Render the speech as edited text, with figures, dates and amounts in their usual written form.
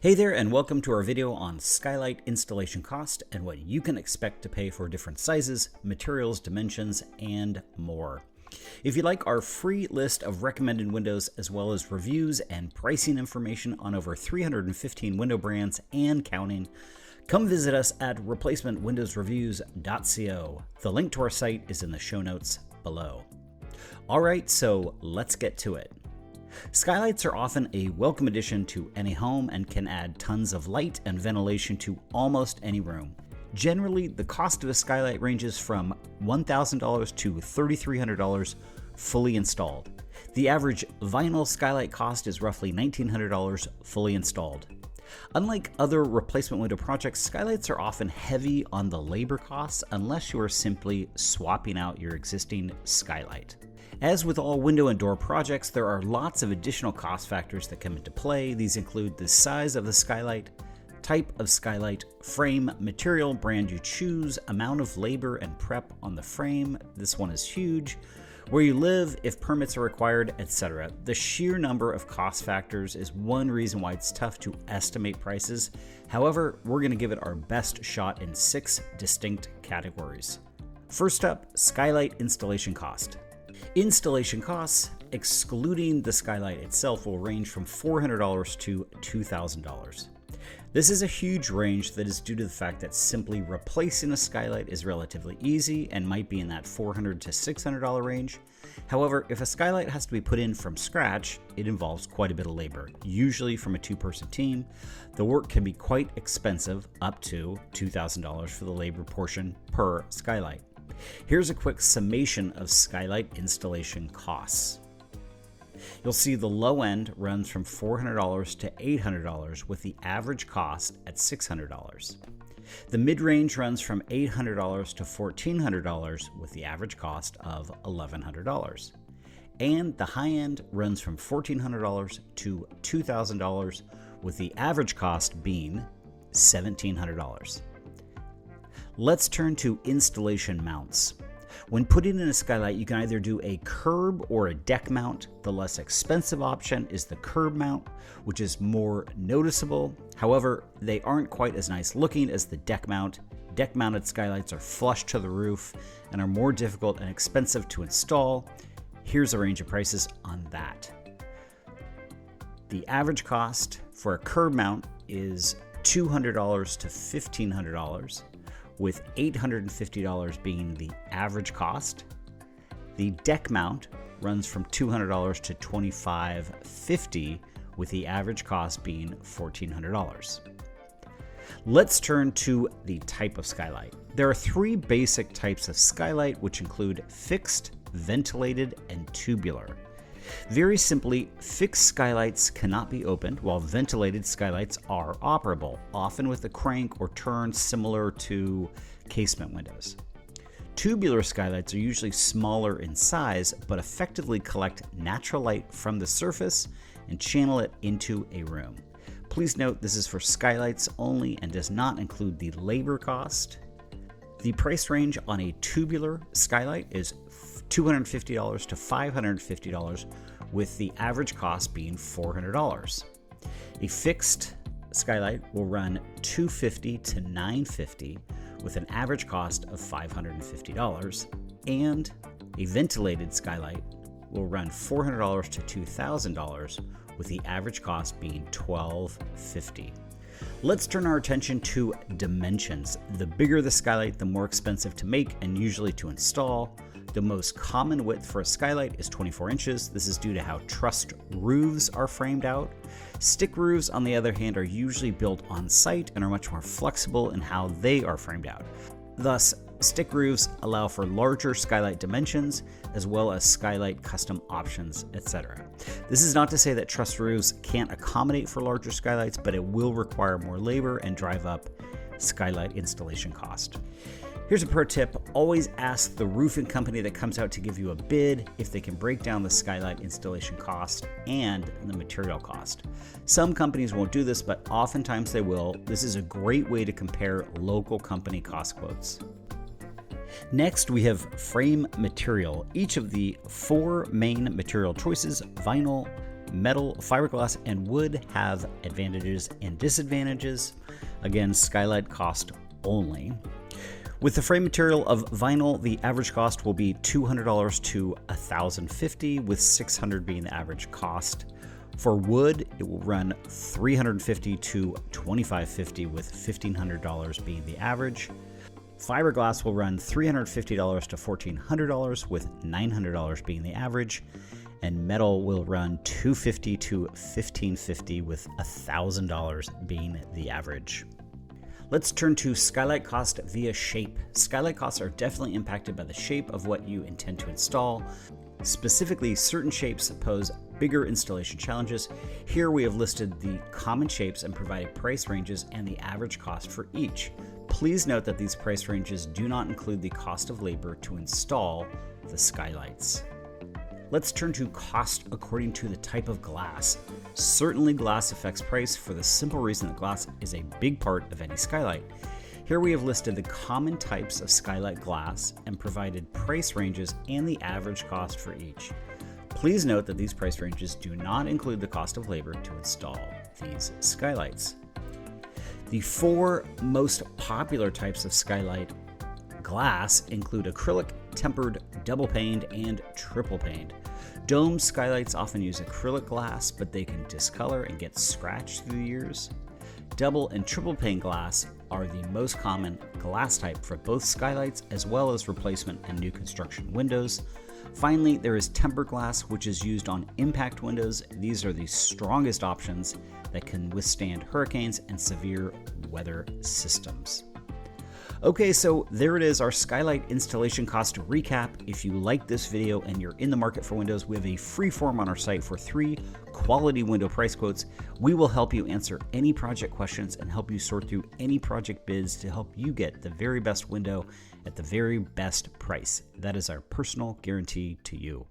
Hey there, and welcome to our video on Skylight installation cost and what you can expect to pay for different sizes, materials, dimensions, and more. If you'd like our free list of recommended windows as well as reviews and pricing information on over 315 window brands and counting, come visit us at replacementwindowsreviews.co. The link to our site is in the show notes below. Alright, so let's get to it. Skylights are often a welcome addition to any home and can add tons of light and ventilation to almost any room. Generally, the cost of a skylight ranges from $1,000 to $3,300 fully installed. The average vinyl skylight cost is roughly $1,900 fully installed. Unlike other replacement window projects, skylights are often heavy on the labor costs unless you are simply swapping out your existing skylight. As with all window and door projects, there are lots of additional cost factors that come into play. These include the size of the skylight, type of skylight, frame, material, brand you choose, amount of labor and prep on the frame, this one is huge, where you live, if permits are required, etc. The sheer number of cost factors is one reason why it's tough to estimate prices. However, we're going to give it our best shot in 6 distinct categories. First up, skylight installation cost. Installation costs, excluding the skylight itself, will range from $400 to $2,000. This is a huge range that is due to the fact that simply replacing a skylight is relatively easy and might be in that $400 to $600 range. However, if a skylight has to be put in from scratch, it involves quite a bit of labor, usually from a 2-person team. The work can be quite expensive, up to $2,000 for the labor portion per skylight. Here's a quick summation of skylight installation costs. You'll see the low end runs from $400 to $800 with the average cost at $600. The mid-range runs from $800 to $1,400 with the average cost of $1,100. And the high end runs from $1,400 to $2,000 with the average cost being $1,700. Let's turn to installation mounts. When putting in a skylight, you can either do a curb or a deck mount. The less expensive option is the curb mount, which is more noticeable. However, they aren't quite as nice looking as the deck mount. Deck mounted skylights are flush to the roof and are more difficult and expensive to install. Here's a range of prices on that. The average cost for a curb mount is $200 to $1,500. with $850 being the average cost. The deck mount runs from $200 to $2,550, with the average cost being $1,400. Let's turn to the type of skylight. There are 3 basic types of skylight, which include fixed, ventilated, and tubular. Very simply, fixed skylights cannot be opened, while ventilated skylights are operable, often with a crank or turn similar to casement windows. Tubular skylights are usually smaller in size, but effectively collect natural light from the surface and channel it into a room. Please note this is for skylights only and does not include the labor cost. The price range on a tubular skylight is $250 to $550, with the average cost being $400. A fixed skylight will run $250 to $950, with an average cost of $550, and a ventilated skylight will run $400 to $2,000, with the average cost being $1,250. Let's turn our attention to dimensions. The bigger the skylight, the more expensive to make and usually to install. The most common width for a skylight is 24 inches. This is due to how trussed roofs are framed out. Stick roofs, on the other hand, are usually built on site and are much more flexible in how they are framed out. Thus, stick roofs allow for larger skylight dimensions, as well as skylight custom options, etc. This is not to say that truss roofs can't accommodate for larger skylights, but it will require more labor and drive up skylight installation cost. Here's a pro tip: always ask the roofing company that comes out to give you a bid if they can break down the skylight installation cost and the material cost. Some companies won't do this, but oftentimes they will. This is a great way to compare local company cost quotes. Next, we have frame material. Each of the 4 main material choices, vinyl, Metal, fiberglass, and wood have advantages and disadvantages. Again, Skylight cost only. With the frame material of vinyl, the average cost will be $200 to $1,050, with $600 being the average cost. For wood, it will run $350 to $2,550, with $1,500 being the average. Fiberglass will run $350 to $1,400, with $900 being the average. And metal will run $250 to $1,550, with $1,000 being the average. Let's turn to Skylight cost via shape. Skylight costs are definitely impacted by the shape of what you intend to install. Specifically, certain shapes pose bigger installation challenges. Here we have listed the common shapes and provided price ranges and the average cost for each. Please note that these price ranges do not include the cost of labor to install the skylights. Let's turn to cost according to the type of glass. Certainly glass affects price for the simple reason that glass is a big part of any skylight. Here we have listed the common types of skylight glass and provided price ranges and the average cost for each. Please note that these price ranges do not include the cost of labor to install these skylights. The 4 most popular types of skylight glass include acrylic, tempered, double paned, and triple paned. Dome skylights often use acrylic glass, but they can discolor and get scratched through the years. Double and triple pane glass are the most common glass type for both skylights as well as replacement and new construction windows. Finally, there is tempered glass, which is used on impact windows. These are the strongest options that can withstand hurricanes and severe weather systems. Okay, so there it is, our Skylight installation cost recap. If you like this video and you're in the market for windows, we have a free form on our site for 3 quality window price quotes. We will help you answer any project questions and help you sort through any project bids to help you get the very best window at the very best price. That is our personal guarantee to you.